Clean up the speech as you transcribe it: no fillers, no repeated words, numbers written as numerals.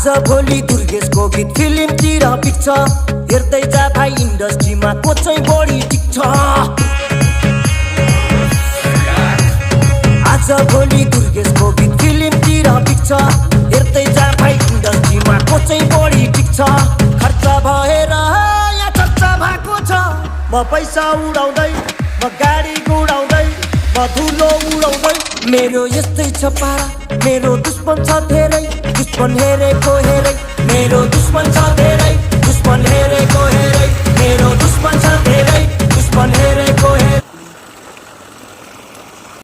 आज भोलि दुर्गेशको गीत फिल्मतिर पिक्छ हेर्दै जा भाइ इन्डस्ट्रीमा को चाहिँ बढी टिक्छ आज भोलि दुर्गेशको गीत फिल्मतिर पिक्छ हेर्दै जा भाइ इन्डस्ट्रीमा को चाहिँ बढी टिक्छ खर्च भएर यहाँ चर्चा भएको छ म पैसा उडाउँदै म गाडी गुडाउँदै म धुलो उडाउँदै मेरो यस्तै छ पारा मेरो दुश्मन छ धेरै दुश्मन हेरेको हेरै मेरो दुश्मन छ धेरै दुश्मन हेरेको हेरै मेरो दुश्मन छ धेरै दुश्मन हेरेको हेरै